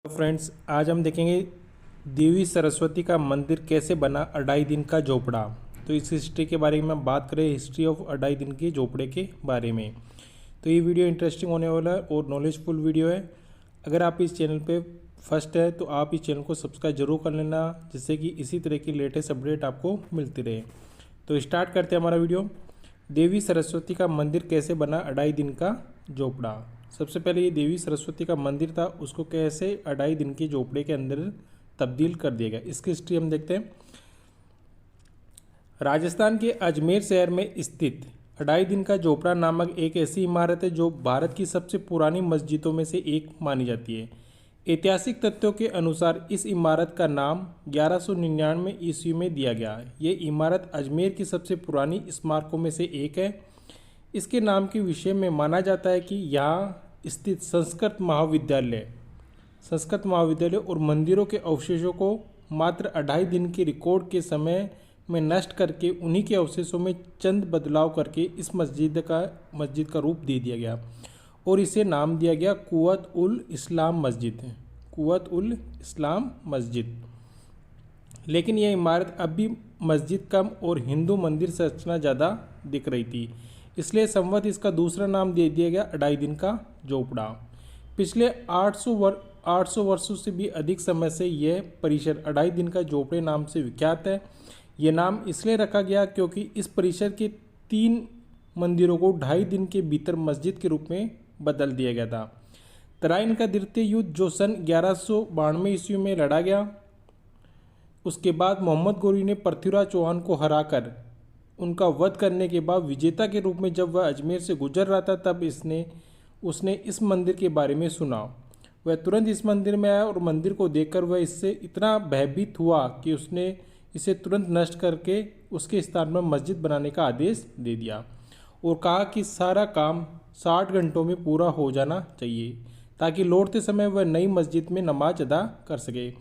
तो फ्रेंड्स, आज हम देखेंगे देवी सरस्वती का मंदिर कैसे बना, अढ़ाई दिन का झोपड़ा। तो इस हिस्ट्री के बारे में हम बात करें, हिस्ट्री ऑफ अढ़ाई दिन के झोपड़े के बारे में। तो ये वीडियो इंटरेस्टिंग होने वाला है और नॉलेजफुल वीडियो है। अगर आप इस चैनल पे फर्स्ट है तो आप इस चैनल को सब्सक्राइब जरूर कर लेना, जिससे कि इसी तरह की लेटेस्ट अपडेट आपको मिलती रहे। तो स्टार्ट करते हैं हमारा वीडियो। देवी सरस्वती का मंदिर कैसे बना, अढ़ाई दिन का झोपड़ा। सबसे पहले ये देवी सरस्वती का मंदिर था, उसको कैसे अढ़ाई दिन के झोपड़े के अंदर तब्दील कर दिया गया, इसकी हिस्ट्री हम देखते हैं। राजस्थान के अजमेर शहर में स्थित अढ़ाई दिन का झोपड़ा नामक एक ऐसी इमारत है जो भारत की सबसे पुरानी मस्जिदों में से एक मानी जाती है। ऐतिहासिक तथ्यों के अनुसार इस इमारत का नाम 1199 ईस्वी में दिया गया। ये इमारत अजमेर की सबसे पुरानी स्मारकों में से एक है। इसके नाम के विषय में माना जाता है कि यहाँ स्थित संस्कृत महाविद्यालय और मंदिरों के अवशेषों को मात्र अढ़ाई दिन के रिकॉर्ड के समय में नष्ट करके उन्हीं के अवशेषों में चंद बदलाव करके इस मस्जिद का रूप दे दिया गया और इसे नाम दिया गया कुव्वत उल इस्लाम मस्जिद। लेकिन यह इमारत अब भी मस्जिद कम और हिंदू मंदिर संरचना ज़्यादा दिख रही थी, इसलिए संवत इसका दूसरा नाम दे दिया गया अढ़ाई दिन का झोपड़ा। पिछले 800 वर्षों से भी अधिक समय से यह परिसर अढ़ाई दिन का झोपड़े नाम से विख्यात है। यह नाम इसलिए रखा गया क्योंकि इस परिसर के 3 मंदिरों को 2.5 दिन के भीतर मस्जिद के रूप में बदल दिया गया था। तराइन का द्वितीय युद्ध जो सन 1192 ईस्वी में लड़ा गया, उसके बाद मोहम्मद गोरी ने पृथ्वीराज चौहान को हराकर उनका वध करने के बाद विजेता के रूप में जब वह अजमेर से गुजर रहा था, तब उसने इस मंदिर के बारे में सुना। वह तुरंत इस मंदिर में आया और मंदिर को देखकर वह इससे इतना भयभीत हुआ कि उसने इसे तुरंत नष्ट करके उसके स्थान पर मस्जिद बनाने का आदेश दे दिया और कहा कि सारा काम 60 घंटों में पूरा हो जाना चाहिए ताकि लौटते समय वह नई मस्जिद में नमाज अदा कर सके।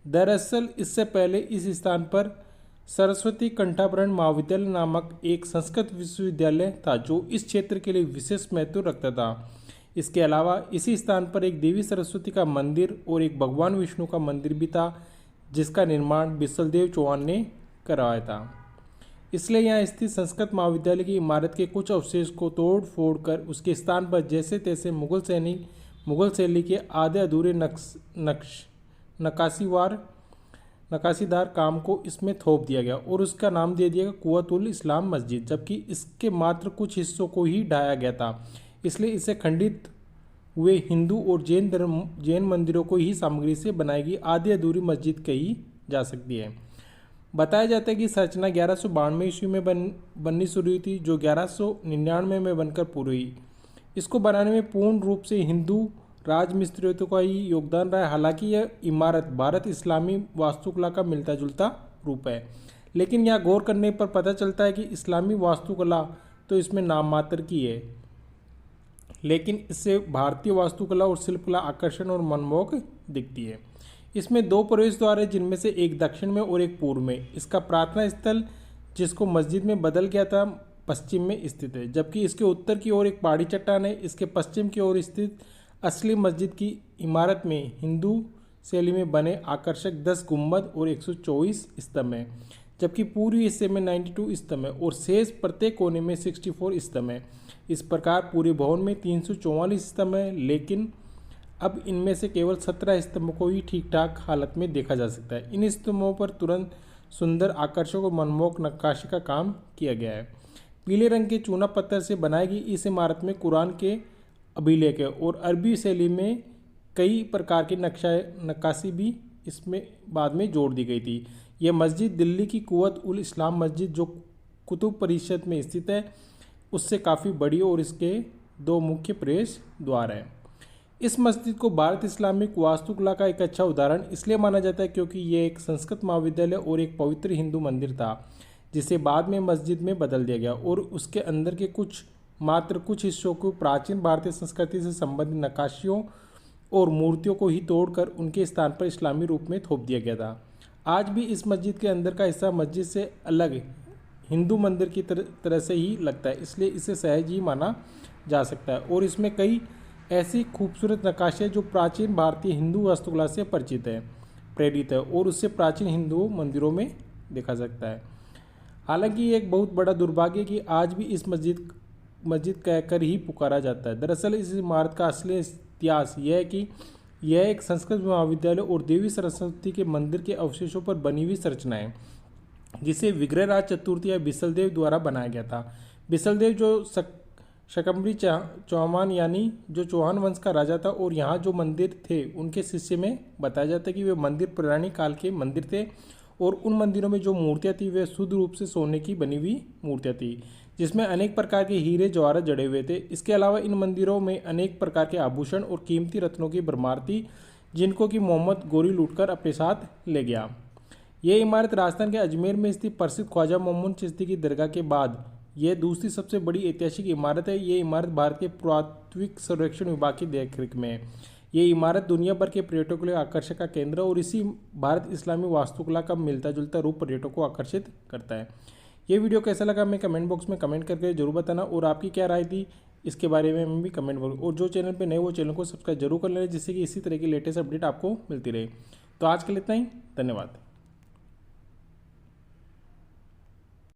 दरअसल इससे पहले इस स्थान पर सरस्वती कंठाभरण महाविद्यालय नामक एक संस्कृत विश्वविद्यालय था जो इस क्षेत्र के लिए विशेष महत्व रखता था। इसके अलावा इसी स्थान पर एक देवी सरस्वती का मंदिर और एक भगवान विष्णु का मंदिर भी था, जिसका निर्माण बिसलदेव चौहान ने करवाया था। इसलिए यहाँ स्थित संस्कृत महाविद्यालय की इमारत के कुछ अवशेष को तोड़ फोड़ कर उसके स्थान पर जैसे तैसे मुगल शैली के आधे अधूरे नक्काशीदार काम को इसमें थोप दिया गया और उसका नाम दे दिया गया कुव्वत उल इस्लाम मस्जिद, जबकि इसके मात्र कुछ हिस्सों को ही ढाया गया था। इसलिए इसे खंडित हुए हिंदू और जैन मंदिरों को ही सामग्री से बनाई गई आधी अधूरी मस्जिद कही जा सकती है। बताया जाता है कि संरचना 1192 ईस्वी में बननी शुरू हुई थी, जो 1199 में बनकर पूरी हुई। इसको बनाने में पूर्ण रूप से हिंदू राजमिस्त्रियों का ही योगदान रहा है। हालांकि यह इमारत भारत इस्लामी वास्तुकला का मिलता जुलता रूप है, लेकिन यहाँ गौर करने पर पता चलता है कि इस्लामी वास्तुकला तो इसमें नाम मात्र की है, लेकिन इससे भारतीय वास्तुकला और शिल्पकला आकर्षण और मनमोहक दिखती है। इसमें 2 प्रवेश द्वार है, जिनमें से एक दक्षिण में और एक पूर्व में। इसका प्रार्थना स्थल, जिसको मस्जिद में बदल गया था, पश्चिम में स्थित है, जबकि इसके उत्तर की ओर एक पहाड़ी चट्टान है। इसके पश्चिम की ओर स्थित असली मस्जिद की इमारत में हिंदू शैली में बने आकर्षक 10 गुंबद और 124 स्तंभ हैं, जबकि पूर्वी हिस्से में 92 स्तंभ है और शेष प्रत्येक कोने में 64 स्तंभ है। इस प्रकार पूरे भवन में 344 स्तंभ हैं, लेकिन अब इनमें से केवल 17 स्तंभों को ही ठीक ठाक हालत में देखा जा सकता है। इन स्तंभों पर तुरंत सुंदर आकर्षक और मनमोहक नक्काशी का काम किया गया है। पीले रंग के चूना पत्थर से बनाई गई इस इमारत में कुरान के अभिलेख है और अरबी शैली में कई प्रकार की नक्काशी भी इसमें बाद में जोड़ दी गई थी। यह मस्जिद दिल्ली की कुव्वत उल इस्लाम मस्जिद, जो कुतुब परिषद में स्थित है, उससे काफ़ी बड़ी और इसके 2 मुख्य प्रवेश द्वार हैं। इस मस्जिद को भारत इस्लामिक वास्तुकला का एक अच्छा उदाहरण इसलिए माना जाता है क्योंकि यह एक संस्कृत महाविद्यालय और एक पवित्र हिंदू मंदिर था, जिसे बाद में मस्जिद में बदल दिया गया और उसके अंदर के मात्र कुछ हिस्सों को प्राचीन भारतीय संस्कृति से संबंधित नक्काशियों और मूर्तियों को ही तोड़कर उनके स्थान पर इस्लामी रूप में थोप दिया गया था। आज भी इस मस्जिद के अंदर का हिस्सा मस्जिद से अलग हिंदू मंदिर की तरह से ही लगता है, इसलिए इसे सहज ही माना जा सकता है और इसमें कई ऐसी खूबसूरत नक्काशी है जो प्राचीन भारतीय हिंदू वास्तुकला से परिचित है, प्रेरित है और उससे प्राचीन हिंदू मंदिरों में देखा सकता है। हालांकि ये एक बहुत बड़ा दुर्भाग्य है कि आज भी इस मस्जिद कहकर ही पुकारा जाता है। दरअसल इस इमारत का असली इतिहास यह है कि यह एक संस्कृत महाविद्यालय और देवी सरस्वती के मंदिर के अवशेषों पर बनी हुई संरचना है, जिसे विग्रहराज चतुर्थी या बिसलदेव द्वारा बनाया गया था। बिसलदेव जो शकंबरी चौहान यानी जो चौहान वंश का राजा था और यहाँ जो मंदिर थे उनके शिष्य में बताया जाता है कि वे मंदिर पौराणिक काल के मंदिर थे और उन मंदिरों में जो मूर्तियाँ थी वे शुद्ध रूप से सोने की बनी हुई मूर्तियाँ थी, जिसमें अनेक प्रकार के हीरे जवाहरात जड़े हुए थे। इसके अलावा इन मंदिरों में अनेक प्रकार के आभूषण और कीमती रत्नों की भरमार थी, जिनको कि मोहम्मद गोरी लूटकर अपने साथ ले गया। यह इमारत राजस्थान के अजमेर में स्थित प्रसिद्ध ख्वाजा मोहम्मद चिश्ती की दरगाह के बाद यह दूसरी सबसे बड़ी ऐतिहासिक इमारत है। ये इमारत भारत के पुरातत्विक सर्वेक्षण विभाग की देखरेख में है। ये इमारत दुनिया भर के पर्यटकों के लिए आकर्षण का केंद्र और इसी भारत इस्लामी वास्तुकला का मिलता जुलता रूप पर्यटकों को आकर्षित करता है। ये वीडियो कैसा लगा हमें कमेंट बॉक्स में कमेंट करके जरूर बताना और आपकी क्या राय थी इसके बारे में हमें भी कमेंट बॉक्स, और जो चैनल पे नए वो चैनल को सब्सक्राइब जरूर कर लें जिससे कि इसी तरह की लेटेस्ट अपडेट आपको मिलती रहे। तो आज के लिए इतना ही, धन्यवाद।